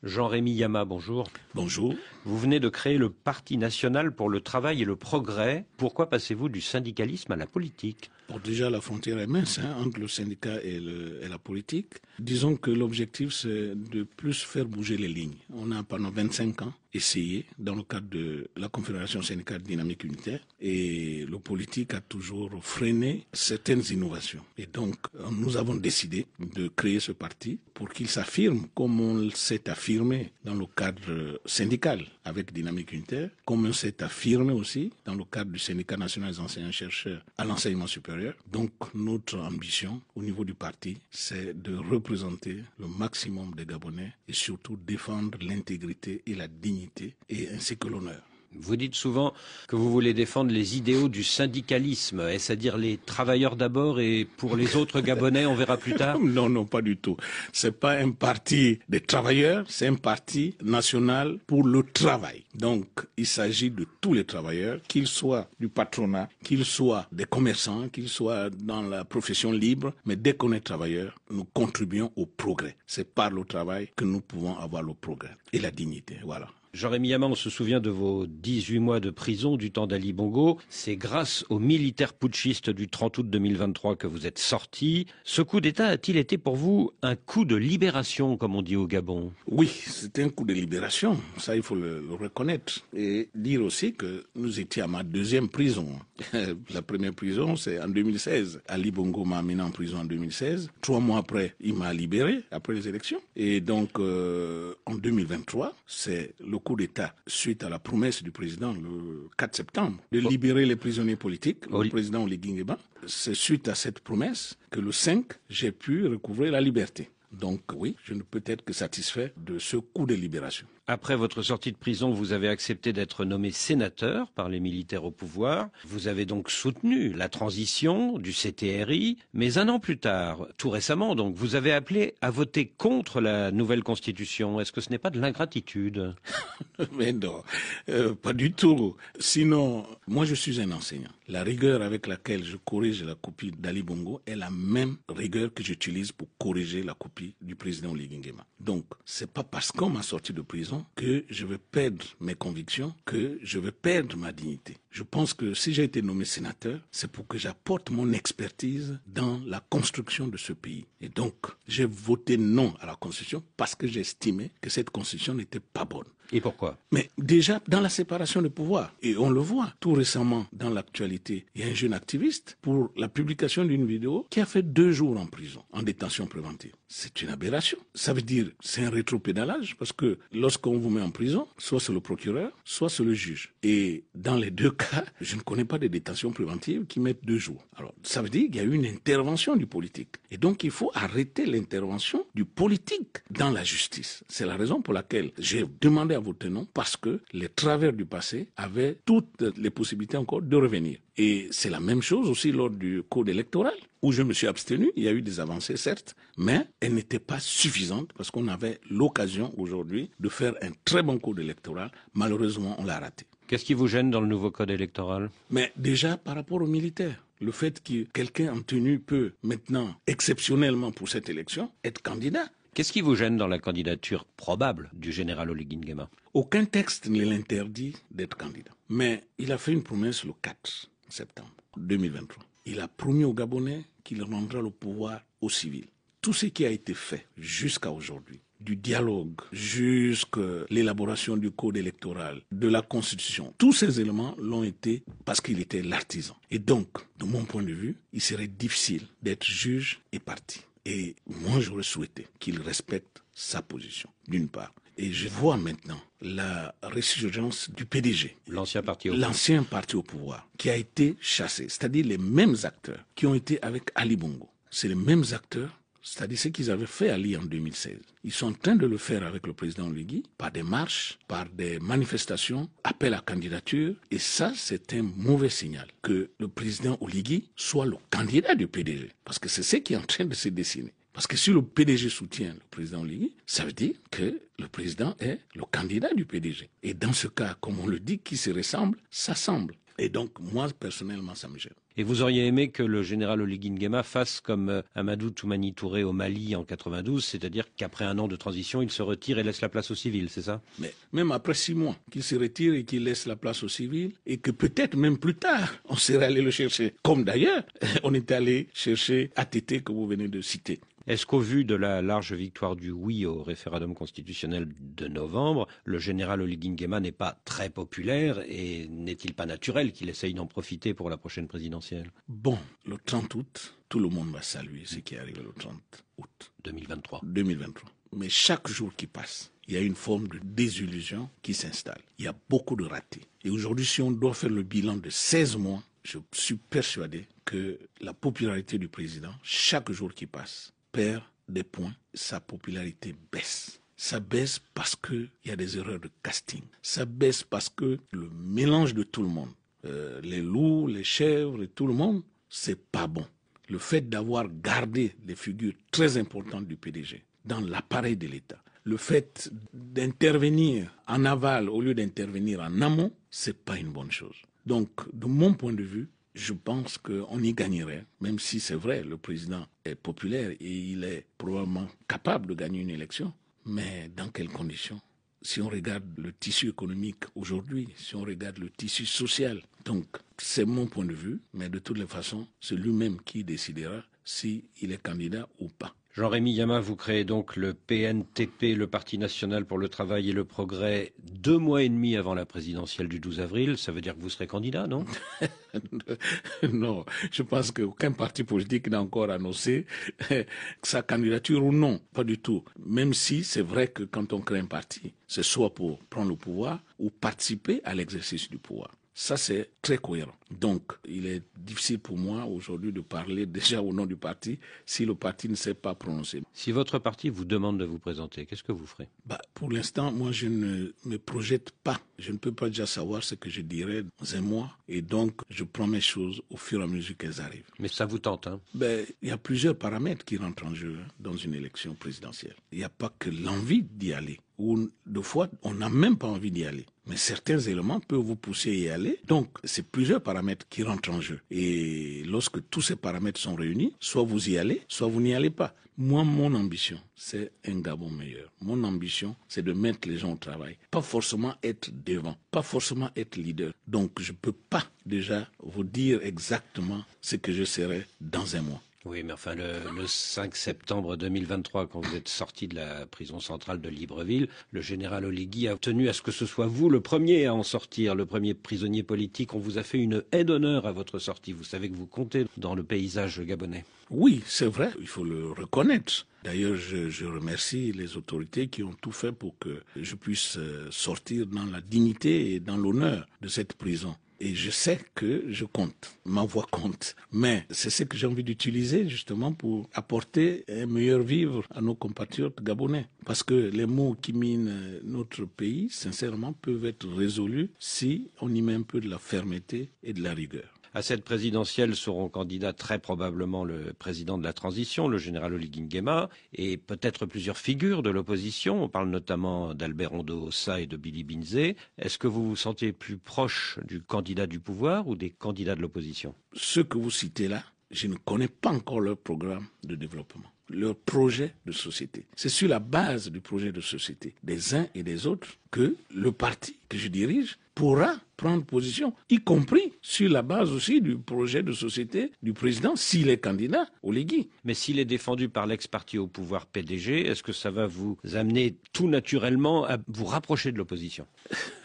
Jean-Rémy Yama, bonjour. Bonjour. Vous venez de créer le Parti national pour le travail et le progrès. Pourquoi passez-vous du syndicalisme à la politique ? Bon, déjà, la frontière est mince entre le syndicat et la politique. Disons que l'objectif, c'est de plus faire bouger les lignes. On a pendant 25 ans essayé, dans le cadre de la Confédération syndicale dynamique unitaire, et le politique a toujours freiné certaines innovations. Et donc, nous avons décidé de créer ce parti pour qu'il s'affirme comme on s'est affirmé dans le cadre syndical avec Dynamique unitaire, comme on s'est affirmé aussi dans le cadre du syndicat national des enseignants-chercheurs à l'enseignement supérieur. Donc, notre ambition au niveau du parti, c'est de représenter le maximum des Gabonais et surtout défendre l'intégrité et la dignité et ainsi que l'honneur. Vous dites souvent que vous voulez défendre les idéaux du syndicalisme. Est-ce à dire les travailleurs d'abord et pour les autres Gabonais, on verra plus tard ? Non, pas du tout. C'est pas un parti des travailleurs, c'est un parti national pour le travail. Donc, il s'agit de tous les travailleurs, qu'ils soient du patronat, qu'ils soient des commerçants, qu'ils soient dans la profession libre. Mais dès qu'on est travailleur, nous contribuons au progrès. C'est par le travail que nous pouvons avoir le progrès et la dignité. Voilà. Jean-Rémy Yama, on se souvient de vos 18 mois de prison du temps d'Ali Bongo. C'est grâce aux militaires putschistes du 30 août 2023 que vous êtes sorti. Ce coup d'État a-t-il été pour vous un coup de libération, comme on dit au Gabon ? Oui, c'était un coup de libération. Ça, il faut le reconnaître. Et dire aussi que nous étions à ma deuxième prison. La première prison, c'est en 2016. Ali Bongo m'a amené en prison en 2016. 3 mois après, il m'a libéré, après les élections. Et donc, en 2023, c'est le coup d'État suite à la promesse du président le 4 septembre de libérer les prisonniers politiques, le président Oligui Nguema. C'est suite à cette promesse que le 5, j'ai pu recouvrer la liberté. Donc oui, je ne peux être que satisfait de ce coup de libération. Après votre sortie de prison, vous avez accepté d'être nommé sénateur par les militaires au pouvoir. Vous avez donc soutenu la transition du CTRI. Mais un an plus tard, tout récemment donc, vous avez appelé à voter contre la nouvelle constitution. Est-ce que ce n'est pas de l'ingratitude ? Mais non, pas du tout. Sinon, moi je suis un enseignant. La rigueur avec laquelle je corrige la copie d'Ali Bongo est la même rigueur que j'utilise pour corriger la copie du président Oligui Nguema. Donc, c'est pas parce qu'on m'a sorti de prison que je vais perdre mes convictions, que je vais perdre ma dignité. Je pense que si j'ai été nommé sénateur, c'est pour que j'apporte mon expertise dans la construction de ce pays. Et donc, j'ai voté non à la Constitution parce que j'estimais que cette Constitution n'était pas bonne. Et pourquoi ? Mais déjà, dans la séparation des pouvoirs, et on le voit tout récemment dans l'actualité, il y a un jeune activiste pour la publication d'une vidéo qui a fait 2 jours en prison, en détention préventive. C'est une aberration. Ça veut dire, c'est un rétropédalage, parce que lorsqu'on vous met en prison, soit c'est le procureur, soit c'est le juge. Et dans les 2 cas, je ne connais pas de détention préventive qui mettent 2 jours. Alors, ça veut dire qu'il y a eu une intervention du politique. Et donc, il faut arrêter l'intervention du politique dans la justice. C'est la raison pour laquelle j'ai demandé à voter non, parce que les travers du passé avaient toutes les possibilités encore de revenir. Et c'est la même chose aussi lors du code électoral, où je me suis abstenu. Il y a eu des avancées, certes, mais elles n'étaient pas suffisantes parce qu'on avait l'occasion aujourd'hui de faire un très bon code électoral. Malheureusement, on l'a raté. Qu'est-ce qui vous gêne dans le nouveau code électoral ? Mais déjà, par rapport aux militaires, le fait que quelqu'un en tenue peut maintenant, exceptionnellement pour cette élection, être candidat. Qu'est-ce qui vous gêne dans la candidature probable du général Oligui Nguema ? Aucun texte ne l'interdit d'être candidat. Mais il a fait une promesse le 4 septembre 2023. Il a promis aux Gabonais qu'il rendra le pouvoir aux civils. Tout ce qui a été fait jusqu'à aujourd'hui, du dialogue jusqu'à l'élaboration du code électoral, de la constitution, tous ces éléments l'ont été parce qu'il était l'artisan. Et donc, de mon point de vue, il serait difficile d'être juge et parti. Et moi, j'aurais souhaité qu'il respecte sa position, d'une part. Et je vois maintenant la résurgence du PDG, l'ancien parti au pouvoir, qui a été chassé. C'est-à-dire les mêmes acteurs qui ont été avec Ali Bongo. C'est les mêmes acteurs, c'est-à-dire ce qu'ils avaient fait Ali en 2016. Ils sont en train de le faire avec le président Oligui, par des marches, par des manifestations, appel à candidature. Et ça, c'est un mauvais signal que le président Oligui soit le candidat du PDG. Parce que c'est ce qui est en train de se dessiner. Parce que si le PDG soutient le président Oligui, ça veut dire que le président est le candidat du PDG. Et dans ce cas, comme on le dit, qui se ressemble, ça semble. Et donc, moi, personnellement, ça me gêne. Et vous auriez aimé que le général Oligui Nguema fasse comme Amadou Toumani Touré au Mali en 92, c'est-à-dire qu'après un an de transition, il se retire et laisse la place aux civils, c'est ça? Mais même après 6 mois, qu'il se retire et qu'il laisse la place aux civils, et que peut-être même plus tard, on serait allé le chercher. Comme d'ailleurs, on est allé chercher ATT que vous venez de citer. Est-ce qu'au vu de la large victoire du oui au référendum constitutionnel de novembre, le général Oligui Nguema n'est pas très populaire et n'est-il pas naturel qu'il essaye d'en profiter pour la prochaine présidentielle? Bon, le 30 août, tout le monde va saluer ce qui est arrivé le 30 août 2023. Mais chaque jour qui passe, il y a une forme de désillusion qui s'installe. Il y a beaucoup de ratés. Et aujourd'hui, si on doit faire le bilan de 16 mois, je suis persuadé que la popularité du président, chaque jour qui passe, perd des points, sa popularité baisse. Ça baisse parce qu'il y a des erreurs de casting. Ça baisse parce que le mélange de tout le monde, les loups, les chèvres et tout le monde, c'est pas bon. Le fait d'avoir gardé des figures très importantes du PDG dans l'appareil de l'État, le fait d'intervenir en aval au lieu d'intervenir en amont, c'est pas une bonne chose. Donc, de mon point de vue, je pense qu'on y gagnerait, même si c'est vrai, le président est populaire et il est probablement capable de gagner une élection. Mais dans quelles conditions? Si on regarde le tissu économique aujourd'hui, si on regarde le tissu social. Donc, c'est mon point de vue, mais de toutes les façons, c'est lui-même qui décidera s'il est candidat ou pas. Jean-Rémy Yama, vous créez donc le PNTP, le Parti national pour le travail et le progrès, 2 mois et demi avant la présidentielle du 12 avril. Ça veut dire que vous serez candidat, non? Non, je pense qu'aucun parti politique n'a encore annoncé sa candidature ou non, pas du tout. Même si c'est vrai que quand on crée un parti, c'est soit pour prendre le pouvoir ou participer à l'exercice du pouvoir. Ça, c'est très cohérent. Donc, il est difficile pour moi aujourd'hui de parler déjà au nom du parti si le parti ne s'est pas prononcé. Si votre parti vous demande de vous présenter, qu'est-ce que vous ferez? Pour l'instant, moi, je ne me projette pas. Je ne peux pas déjà savoir ce que je dirai dans un mois. Et donc, je prends mes choses au fur et à mesure qu'elles arrivent. Mais ça vous tente, hein? Il y a plusieurs paramètres qui rentrent en jeu dans une élection présidentielle. Il n'y a pas que l'envie d'y aller. Ou deux fois, on n'a même pas envie d'y aller. Mais certains éléments peuvent vous pousser à y aller. Donc, c'est plusieurs paramètres qui rentrent en jeu. Et lorsque tous ces paramètres sont réunis, soit vous y allez, soit vous n'y allez pas. Moi, mon ambition, c'est un Gabon meilleur. Mon ambition, c'est de mettre les gens au travail. Pas forcément être devant, pas forcément être leader. Donc, je ne peux pas déjà vous dire exactement ce que je serai dans un mois. Oui, mais enfin, le 5 septembre 2023, quand vous êtes sorti de la prison centrale de Libreville, le général Oligui a tenu à ce que ce soit vous le premier à en sortir, le premier prisonnier politique. On vous a fait une aide d'honneur à votre sortie. Vous savez que vous comptez dans le paysage gabonais. Oui, c'est vrai, il faut le reconnaître. D'ailleurs, je remercie les autorités qui ont tout fait pour que je puisse sortir dans la dignité et dans l'honneur de cette prison. Et je sais que je compte, ma voix compte. Mais c'est ce que j'ai envie d'utiliser justement pour apporter un meilleur vivre à nos compatriotes gabonais. Parce que les maux qui minent notre pays, sincèrement, peuvent être résolus si on y met un peu de la fermeté et de la rigueur. À cette présidentielle seront candidats très probablement le président de la transition, le général Oligui Nguema, et peut-être plusieurs figures de l'opposition. On parle notamment d'Albert Ondo-Ossa et de Billy Binzé. Est-ce que vous vous sentez plus proche du candidat du pouvoir ou des candidats de l'opposition? Ceux que vous citez là, je ne connais pas encore leur programme de développement, leur projet de société. C'est sur la base du projet de société des uns et des autres que le parti que je dirige pourra prendre position, y compris sur la base aussi du projet de société du président, s'il est candidat, Oligui. Mais s'il est défendu par l'ex-parti au pouvoir PDG, est-ce que ça va vous amener tout naturellement à vous rapprocher de l'opposition?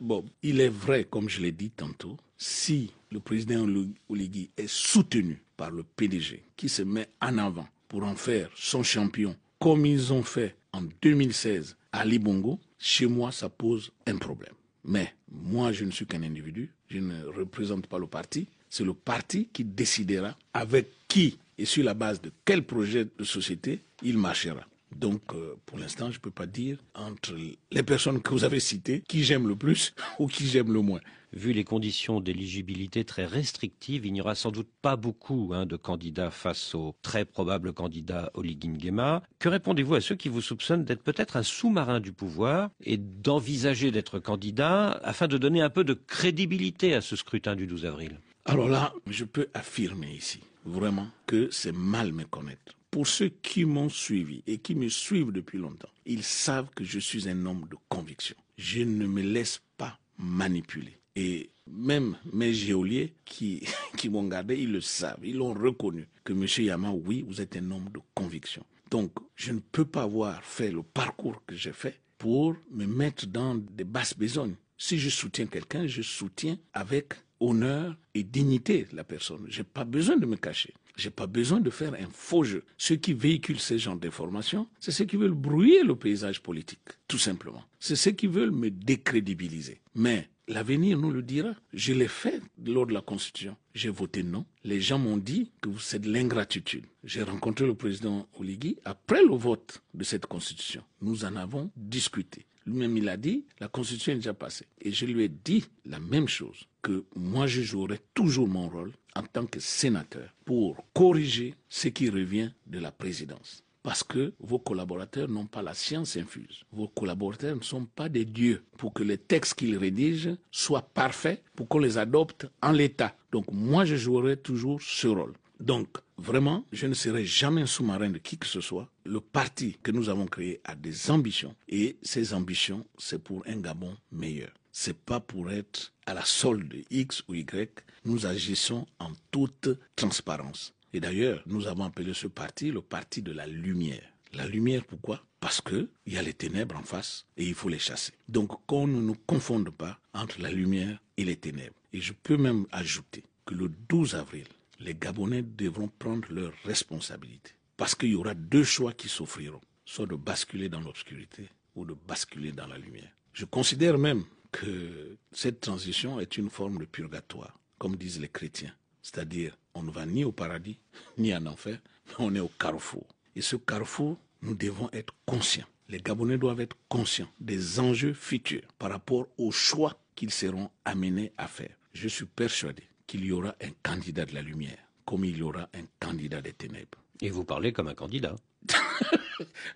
Bon, il est vrai, comme je l'ai dit tantôt, si le président Oligui est soutenu par le PDG, qui se met en avant pour en faire son champion, comme ils ont fait en 2016 à Ali Bongo, chez moi, ça pose un problème. Mais moi, je ne suis qu'un individu, je ne représente pas le parti. C'est le parti qui décidera avec qui et sur la base de quel projet de société il marchera. Donc, pour l'instant, je ne peux pas dire entre les personnes que vous avez citées qui j'aime le plus ou qui j'aime le moins. Vu les conditions d'éligibilité très restrictives, il n'y aura sans doute pas beaucoup de candidats face au très probable candidat Oligui Nguema. Que répondez-vous à ceux qui vous soupçonnent d'être peut-être un sous-marin du pouvoir et d'envisager d'être candidat afin de donner un peu de crédibilité à ce scrutin du 12 avril? Alors là, je peux affirmer ici, vraiment, que c'est mal me connaître. Pour ceux qui m'ont suivi et qui me suivent depuis longtemps, ils savent que je suis un homme de conviction. Je ne me laisse pas manipuler. Et même mes geôliers qui m'ont gardé, ils le savent, ils l'ont reconnu, que M. Yama, oui, vous êtes un homme de conviction. Donc, je ne peux pas avoir fait le parcours que j'ai fait pour me mettre dans des basses besognes. Si je soutiens quelqu'un, je soutiens avec honneur et dignité la personne. Je n'ai pas besoin de me cacher. Je n'ai pas besoin de faire un faux jeu. Ceux qui véhiculent ce genre d'informations, c'est ceux qui veulent brouiller le paysage politique, tout simplement. C'est ceux qui veulent me décrédibiliser. Mais l'avenir nous le dira. Je l'ai fait lors de la Constitution. J'ai voté non. Les gens m'ont dit que c'est de l'ingratitude. J'ai rencontré le président Oligui après le vote de cette Constitution. Nous en avons discuté. Lui-même, il a dit, la Constitution est déjà passée. Et je lui ai dit la même chose, que moi, je jouerai toujours mon rôle en tant que sénateur pour corriger ce qui revient de la présidence. Parce que vos collaborateurs n'ont pas la science infuse. Vos collaborateurs ne sont pas des dieux pour que les textes qu'ils rédigent soient parfaits, pour qu'on les adopte en l'état. Donc moi, je jouerai toujours ce rôle. Donc, vraiment, je ne serai jamais un sous-marin de qui que ce soit. Le parti que nous avons créé a des ambitions. Et ces ambitions, c'est pour un Gabon meilleur. C'est pas pour être à la solde de X ou Y. Nous agissons en toute transparence. Et d'ailleurs, nous avons appelé ce parti le parti de la lumière. La lumière, pourquoi? Parce qu'il y a les ténèbres en face et il faut les chasser. Donc, qu'on ne nous confonde pas entre la lumière et les ténèbres. Et je peux même ajouter que le 12 avril, les Gabonais devront prendre leurs responsabilités. Parce qu'il y aura deux choix qui s'offriront, soit de basculer dans l'obscurité ou de basculer dans la lumière. Je considère même que cette transition est une forme de purgatoire, comme disent les chrétiens. C'est-à-dire, on ne va ni au paradis, ni en enfer, mais on est au carrefour. Et ce carrefour, nous devons être conscients. Les Gabonais doivent être conscients des enjeux futurs par rapport aux choix qu'ils seront amenés à faire. Je suis persuadé qu'il y aura un candidat de la lumière, comme il y aura un candidat des ténèbres. Et vous parlez comme un candidat.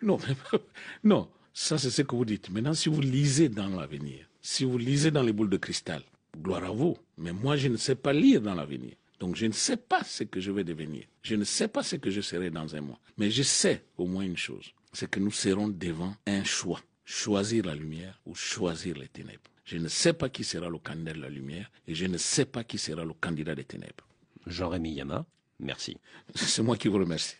Non, ça c'est ce que vous dites. Maintenant, si vous lisez dans l'avenir, si vous lisez dans les boules de cristal, gloire à vous. Mais moi, je ne sais pas lire dans l'avenir. Donc, je ne sais pas ce que je vais devenir. Je ne sais pas ce que je serai dans un mois. Mais je sais au moins une chose, c'est que nous serons devant un choix. Choisir la lumière ou choisir les ténèbres. Je ne sais pas qui sera le candidat de la lumière et je ne sais pas qui sera le candidat des ténèbres. Jean-Rémy Yama, merci. C'est moi qui vous remercie.